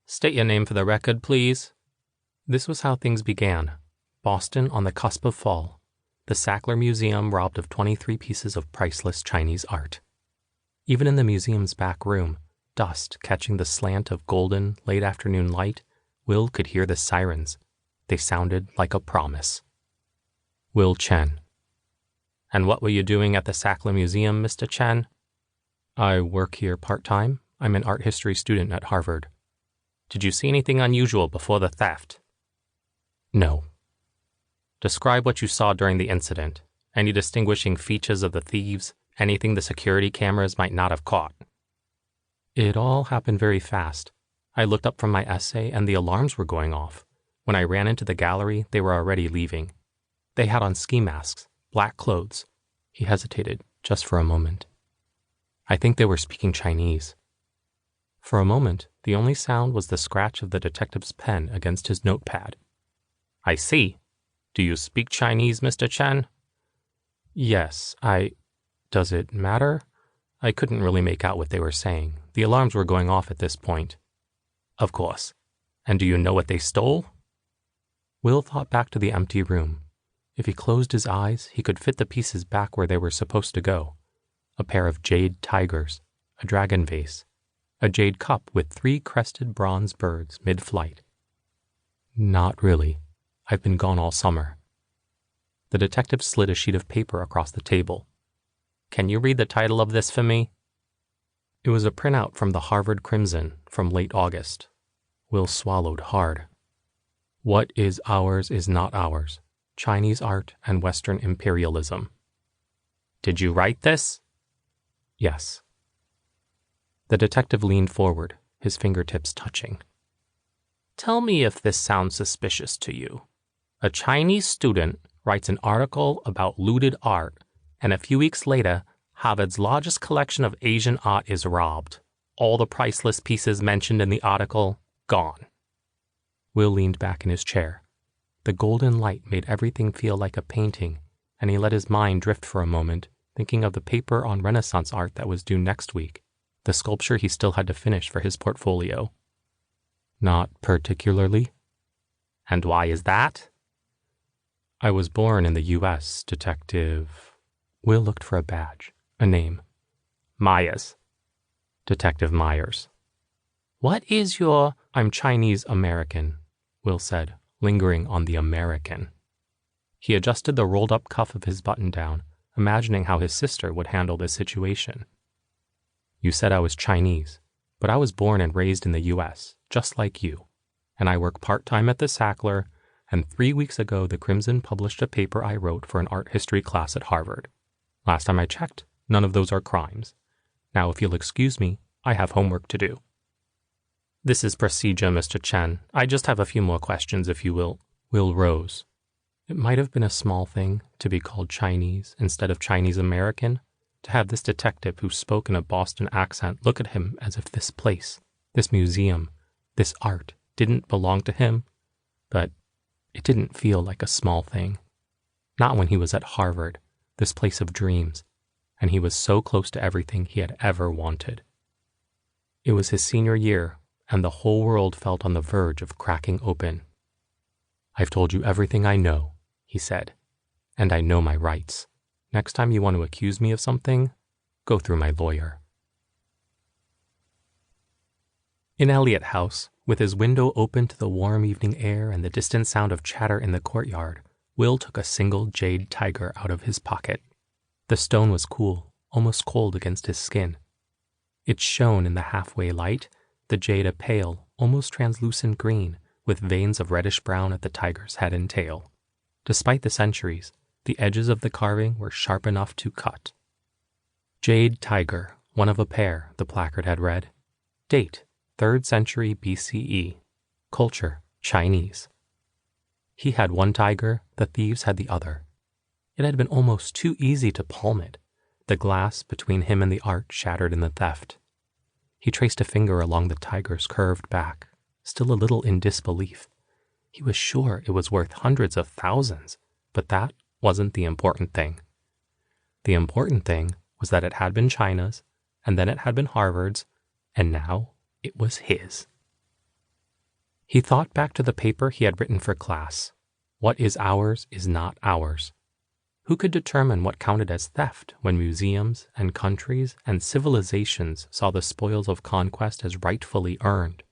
State your name for the record, please. This was how things began. Boston on the cusp of fall. The Sackler Museum robbed of 23 pieces of priceless Chinese art. Even in the museum's back room, dust catching the slant of golden, late afternoon light, Will could hear the sirens. They sounded like a promise. Will Chen. And what were you doing at the Sackler Museum, Mr. Chen? I work here part-time. I'm an art history student at Harvard. Did you see anything unusual before the theft? No. Describe what you saw during the incident. Any distinguishing features of the thieves, anything the security cameras might not have caught. It all happened very fast. I looked up from my essay and the alarms were going off. When I ran into the gallery, they were already leaving. They had on ski masks, black clothes. He hesitated just for a moment. I think they were speaking Chinese. For a moment, the only sound was the scratch of the detective's pen against his notepad. I see. Do you speak Chinese, Mr. Chen? Yes, Does it matter? I couldn't really make out what they were saying. The alarms were going off at this point. Of course. And do you know what they stole? Will thought back to the empty room. If he closed his eyes, he could fit the pieces back where they were supposed to go. A pair of jade tigers, a dragon vase, a jade cup with 3 crested bronze birds mid-flight. Not really. I've been gone all summer. The detective slid a sheet of paper across the table. Can you read the title of this for me? It was a printout from the Harvard Crimson from late August. Will swallowed hard. What is ours is not ours. Chinese art and Western imperialism. Did you write this? Yes. The detective leaned forward, his fingertips touching. Tell me if this sounds suspicious to you. A Chinese student writes an article about looted art, and a few weeks later, Harvard's largest collection of Asian art is robbed. All the priceless pieces mentioned in the article, gone. Will leaned back in his chair. The golden light made everything feel like a painting, and he let his mind drift for a moment, thinking of the paper on Renaissance art that was due next week, the sculpture he still had to finish for his portfolio. Not particularly. And why is that? I was born in the U.S., Detective. Will looked for a badge, a name. Myers. Detective Myers. What is your... I'm Chinese American, Will said, lingering on the American. He adjusted the rolled-up cuff of his button-down, imagining how his sister would handle this situation. You said I was Chinese, but I was born and raised in the U.S., just like you, and I work part-time at the Sackler, and 3 weeks ago the Crimson published a paper I wrote for an art history class at Harvard. Last time I checked, none of those are crimes. Now, if you'll excuse me, I have homework to do. This is procedure, Mr. Chen. I just have a few more questions, if you will. Will rose. It might have been a small thing to be called Chinese instead of Chinese American, to have this detective who spoke in a Boston accent look at him as if this place, this museum, this art didn't belong to him, but it didn't feel like a small thing. Not when he was at Harvard, this place of dreams, and he was so close to everything he had ever wanted. It was his senior year, and the whole world felt on the verge of cracking open. I've told you everything I know, he said, and I know my rights. Next time you want to accuse me of something, go through my lawyer. In Eliot House, with his window open to the warm evening air and the distant sound of chatter in the courtyard, Will took a single jade tiger out of his pocket. The stone was cool, almost cold against his skin. It shone in the halfway light, the jade a pale, almost translucent green, with veins of reddish-brown at the tiger's head and tail. Despite the centuries, the edges of the carving were sharp enough to cut. Jade tiger, one of a pair, the placard had read. Date, 3rd century BCE. Culture, Chinese. He had one tiger, the thieves had the other. It had been almost too easy to palm it. The glass between him and the art shattered in the theft. He traced a finger along the tiger's curved back, still a little in disbelief. He was sure it was worth hundreds of thousands, but that wasn't the important thing. The important thing was that it had been China's, and then it had been Harvard's, and now it was his. He thought back to the paper he had written for class. What is ours is not ours. Who could determine what counted as theft when museums and countries and civilizations saw the spoils of conquest as rightfully earned?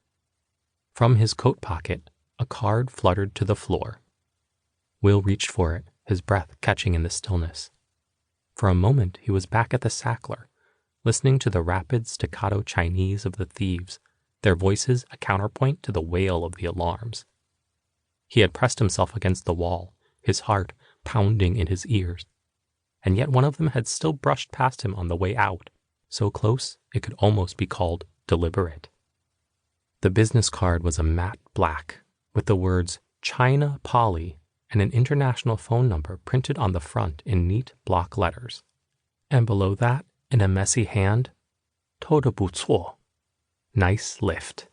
From his coat pocket, a card fluttered to the floor. Will reached for it, his breath catching in the stillness. For a moment he was back at the Sackler, listening to the rapid staccato Chinese of the thieves, their voices a counterpoint to the wail of the alarms. He had pressed himself against the wall, his heart pounding in his ears, and yet one of them had still brushed past him on the way out, so close it could almost be called deliberate. The business card was a matte black, with the words China Poly and an international phone number printed on the front in neat block letters. And below that, in a messy hand, 偷得不错, nice lift.